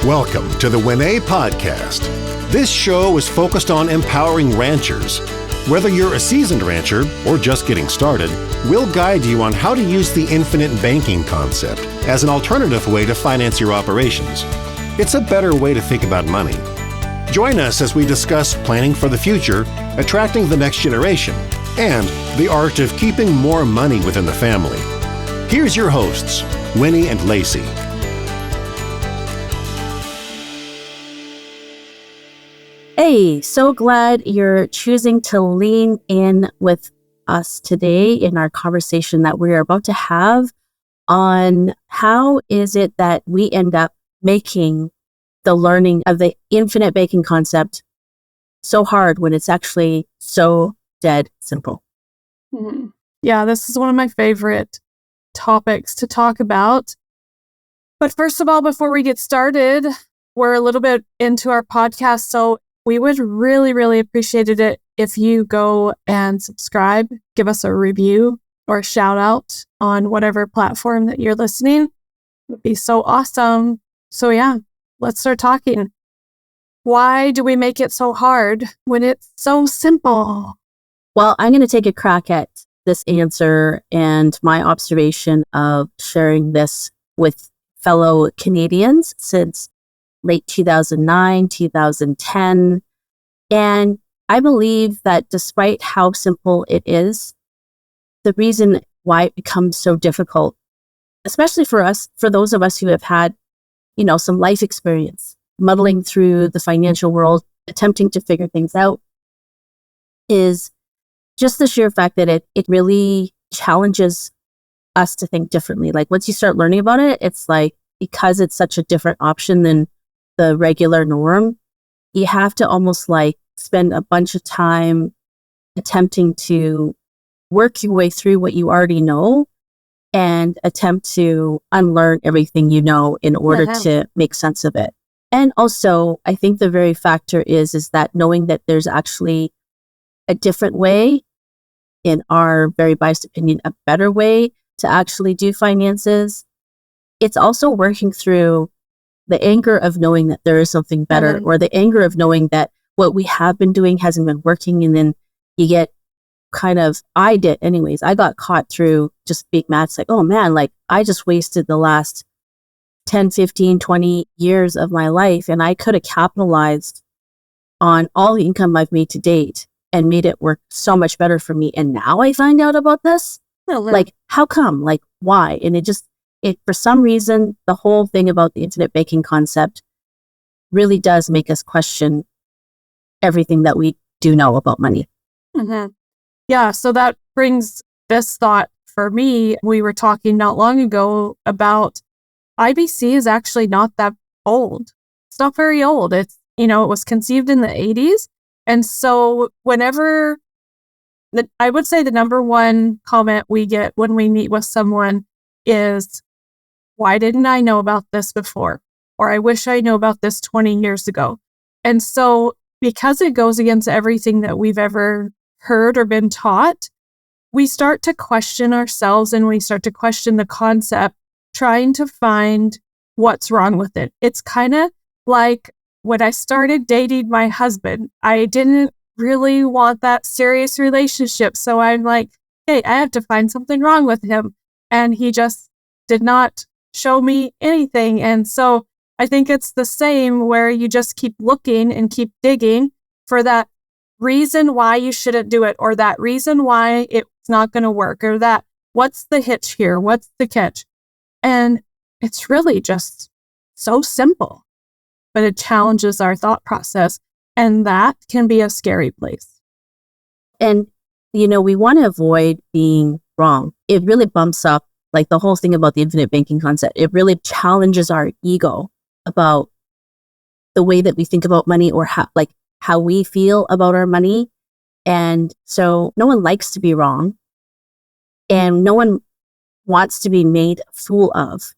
Welcome to the WinEH podcast. This show is focused on empowering ranchers. Whether you're a seasoned rancher or just getting started, we'll guide you on how to use the infinite banking concept as an alternative way to finance your operations. It's a better way to think about money. Join us as we discuss planning for the future, attracting the next generation, and the art of keeping more money within the family. Here's your hosts, Winnie and Lacy. Hey, so glad you're choosing to lean in with us today in our conversation that we're about to have on how is it that we end up making the learning of the infinite banking concept so hard when it's actually so dead simple. Mm-hmm. Yeah, this is one of my favorite topics to talk about. But first of all, before we get started, we're a little bit into our podcast, so we would really appreciate it if you go and subscribe, give us a review or a shout out on whatever platform that you're listening. It would be so awesome. So yeah, let's start talking. Why do we make it so hard when it's so simple? Well, I'm going to take a crack at this answer and my observation of sharing this with fellow Canadians since late 2009, 2010. And I believe that despite how simple it is, the reason why it becomes so difficult, especially for us, for those of us who have had, some life experience, muddling through the financial world, attempting to figure things out, is just the sheer fact that it really challenges us to think differently. Like once you start learning about it, it's like, because it's such a different option than the regular norm, you have to almost like spend a bunch of time attempting to work your way through what you already know and attempt to unlearn everything you know in order to make sense of it. And also, I think the very factor is that knowing that there's actually a different way, in our very biased opinion, a better way to actually do finances. It's also working through the anger of knowing that there is something better, or the anger of knowing that what we have been doing hasn't been working. And then you get I did anyways. I got caught through just being mad. It's like, oh man, like I just wasted the last 10, 15, 20 years of my life. And I could have capitalized on all the income I've made to date and made it work so much better for me. And now I find out about this. Like, how come? Like, why? And it for some reason, the whole thing about the infinite banking concept really does make us question everything that we do know about money. Mm-hmm. Yeah, so that brings this thought for me. We were talking not long ago about IBC is actually not that old. It's not very old. It's, it was conceived in the 80s. And so I would say the number one comment we get when we meet with someone is, why didn't I know about this before? Or I wish I knew about this 20 years ago. And so because it goes against everything that we've ever heard or been taught, we start to question ourselves and we start to question the concept, trying to find what's wrong with it. It's kind of like when I started dating my husband, I didn't really want that serious relationship. So I'm like, hey, I have to find something wrong with him. And he just did not show me anything. And so I think it's the same where you just keep looking and keep digging for that reason why you shouldn't do it, or that reason why it's not going to work, or that what's the hitch here? What's the catch? And it's really just so simple, but it challenges our thought process. And that can be a scary place. And, we want to avoid being wrong. It really bumps up, like the whole thing about the infinite banking concept. It really challenges our ego about the way that we think about money, or how we feel about our money. And so no one likes to be wrong, and no one wants to be made a fool of.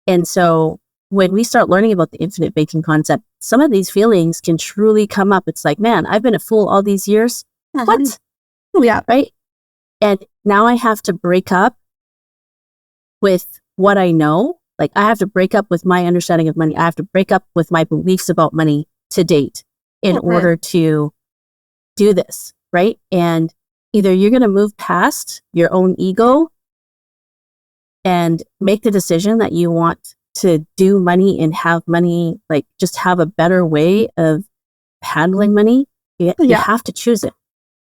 And so when we start learning about the infinite banking concept, some of these feelings can truly come up. It's like, man, I've been a fool all these years. What? Yeah, right? And now I have to break up with what I know, Like I have to break up with my understanding of money. I have to break up with my beliefs about money to date in order to do this, right? And either you're going to move past your own ego and make the decision that you want to do money and have money, like just have a better way of handling money. You have to choose it.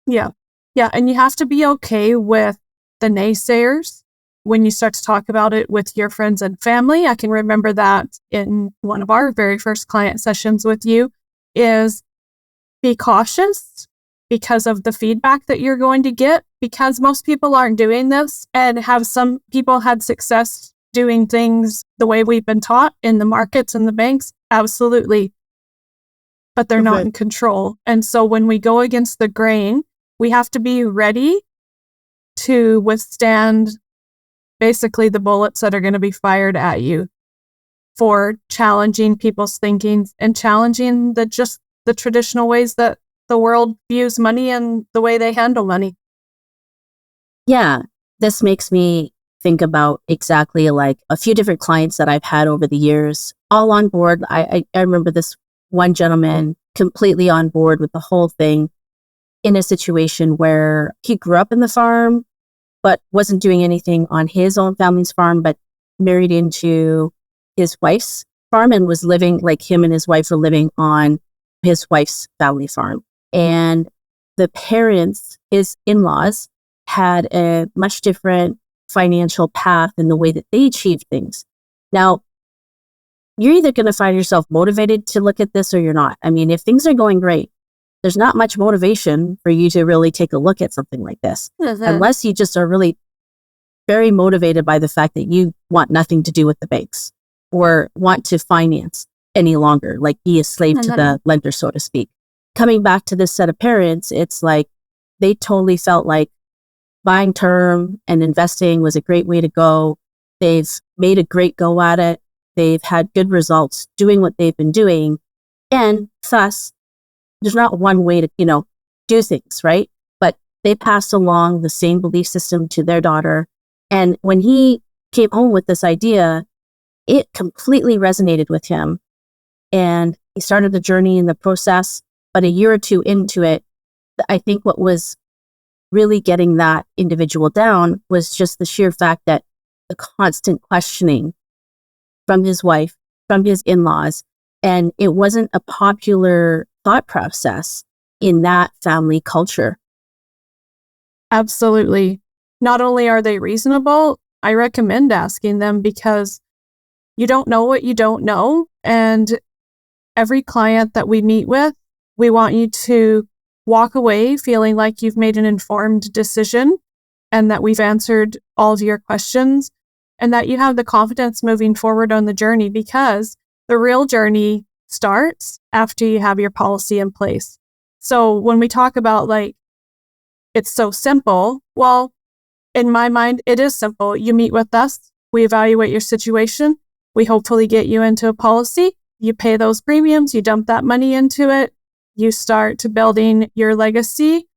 Yeah. Yeah. And you have to be okay with the naysayers when you start to talk about it with your friends and family. I can remember that in one of our very first client sessions with you is be cautious because of the feedback that you're going to get, because most people aren't doing this, and have some people had success doing things the way we've been taught in the markets and the banks? Absolutely. But they're not in control. And so when we go against the grain, we have to be ready to withstand basically the bullets that are going to be fired at you for challenging people's thinking and challenging the traditional ways that the world views money and the way they handle money. Yeah, this makes me think about exactly like a few different clients that I've had over the years, all on board. I remember this one gentleman completely on board with the whole thing in a situation where he grew up in the farm, but wasn't doing anything on his own family's farm, but married into his wife's farm and was living, like him and his wife were living on his wife's family farm. And the parents, his in-laws, had a much different financial path in the way that they achieved things. Now, you're either going to find yourself motivated to look at this or you're not. I mean, if things are going great, there's not much motivation for you to really take a look at something like this, unless you just are really very motivated by the fact that you want nothing to do with the banks or want to finance any longer, like be a slave to the lender, so to speak. Coming back to this set of parents, it's like they totally felt like buying term and investing was a great way to go. They've made a great go at it. They've had good results doing what they've been doing. And thus, there's not one way to, do things, right? But they passed along the same belief system to their daughter. And when he came home with this idea, it completely resonated with him. And he started the journey in the process. But a year or two into it, I think what was really getting that individual down was just the sheer fact that the constant questioning from his wife, from his in-laws, and it wasn't a popular thought process in that family culture. Absolutely. Not only are they reasonable, I recommend asking them because you don't know what you don't know. And every client that we meet with, we want you to walk away feeling like you've made an informed decision and that we've answered all of your questions and that you have the confidence moving forward on the journey, because the real journey starts after you have your policy in place. So when we talk about like, it's so simple, well, in my mind, it is simple. You meet with us, we evaluate your situation, we hopefully get you into a policy, you pay those premiums, you dump that money into it, you start to building your legacy,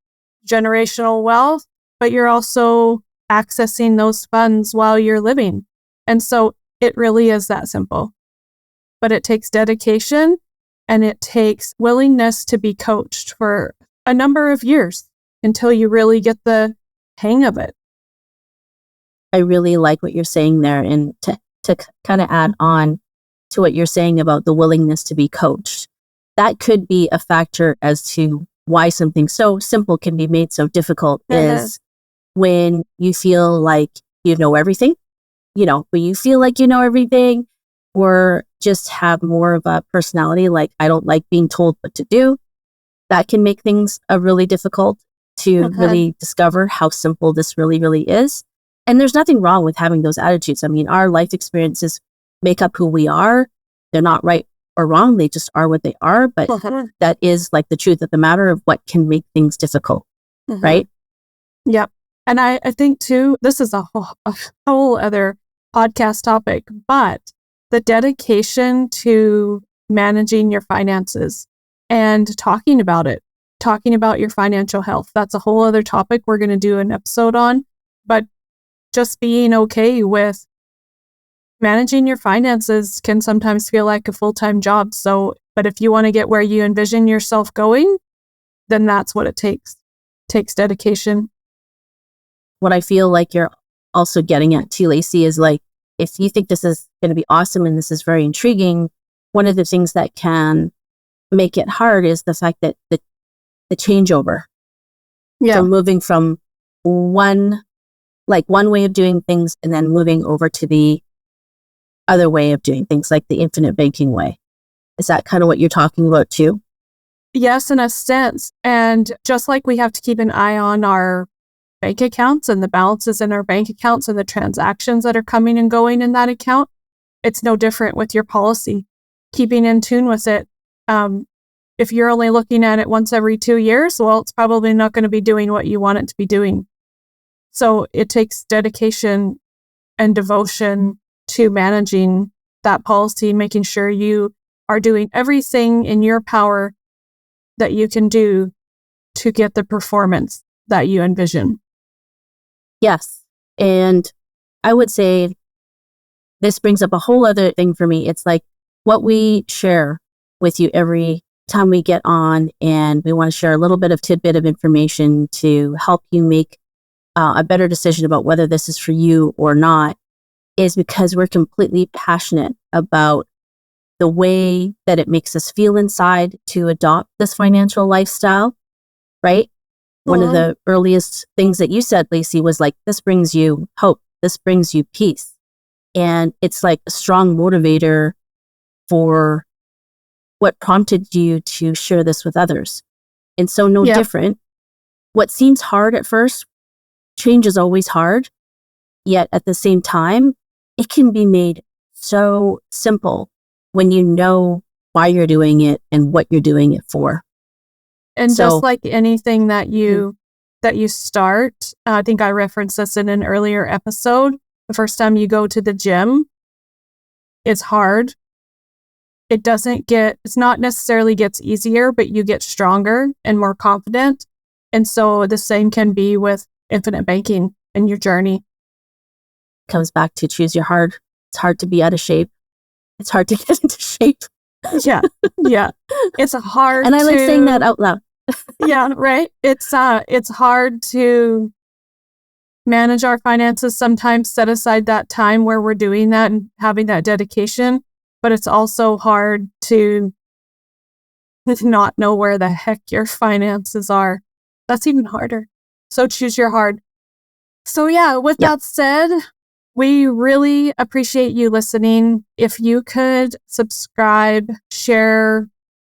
generational wealth, but you're also accessing those funds while you're living. And so it really is that simple. But it takes dedication and it takes willingness to be coached for a number of years until you really get the hang of it. I really like what you're saying there. And to kind of add on to what you're saying about the willingness to be coached, that could be a factor as to why something so simple can be made so difficult is when you feel like you know everything, when you feel like you know everything, or just have more of a personality like, I don't like being told what to do. That can make things really difficult to really discover how simple this really, really is. And there's nothing wrong with having those attitudes. I mean, our life experiences make up who we are. They're not right or wrong. They just are what they are. But that is like the truth of the matter of what can make things difficult, right? Yep. And I think too, this is a whole other podcast topic, but the dedication to managing your finances and talking about it, talking about your financial health. That's a whole other topic we're going to do an episode on, but just being okay with managing your finances can sometimes feel like a full-time job. But if you want to get where you envision yourself going, then that's what it takes. It takes dedication. What I feel like you're also getting at too, Lacy, is like, if you think this is going to be awesome and this is very intriguing, one of the things that can make it hard is the fact that the changeover. Yeah. So moving from one way of doing things and then moving over to the other way of doing things, like the infinite banking way. Is that kind of what you're talking about too? Yes, in a sense. And just like we have to keep an eye on our bank accounts and the balances in our bank accounts and the transactions that are coming and going in that account, it's no different with your policy. Keeping in tune with it. If you're only looking at it once every 2 years, well, it's probably not going to be doing what you want it to be doing. So it takes dedication and devotion to managing that policy, making sure you are doing everything in your power that you can do to get the performance that you envision. Yes. And I would say this brings up a whole other thing for me. It's like what we share with you every time we get on, and we want to share a little bit of tidbit of information to help you make a better decision about whether this is for you or not, is because we're completely passionate about the way that it makes us feel inside to adopt this financial lifestyle, right? One of the earliest things that you said, Lacy, was like, this brings you hope. This brings you peace. And it's like a strong motivator for what prompted you to share this with others. And so no different. What seems hard at first, change is always hard. Yet at the same time, it can be made so simple when you know why you're doing it and what you're doing it for. And so, just like anything that you start, I think I referenced this in an earlier episode. The first time you go to the gym, it's hard. It's not necessarily gets easier, but you get stronger and more confident. And so the same can be with infinite banking in your journey. Comes back to choose your hard. It's hard to be out of shape. It's hard to get into shape. Yeah. It's hard. And I like saying that out loud. Yeah, right. It's hard to manage our finances. Sometimes set aside that time where we're doing that and having that dedication. But it's also hard to not know where the heck your finances are. That's even harder. So choose your hard. So with that said, we really appreciate you listening. If you could subscribe, share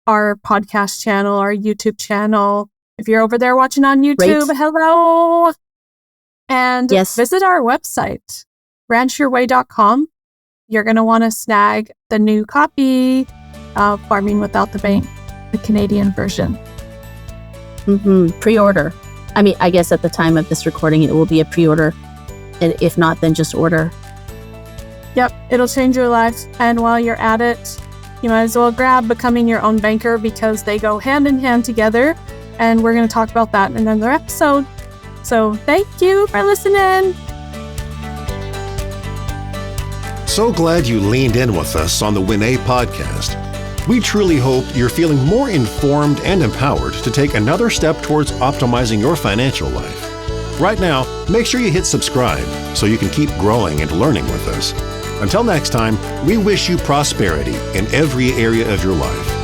our podcast channel, our YouTube channel. If you're over there watching on YouTube, hello. And visit our website, ranchyourway.com. You're going to want to snag the new copy of Farming Without the Bank, the Canadian version. Pre-order. I mean, I guess at the time of this recording, it will be a pre-order. And if not, then just order. Yep, it'll change your life. And while you're at it, you might as well grab Becoming Your Own Banker, because they go hand in hand together. And we're going to talk about that in another episode. So thank you for listening. So glad you leaned in with us on the WinEH podcast. We truly hope you're feeling more informed and empowered to take another step towards optimizing your financial life. Right now, make sure you hit subscribe so you can keep growing and learning with us. Until next time, we wish you prosperity in every area of your life.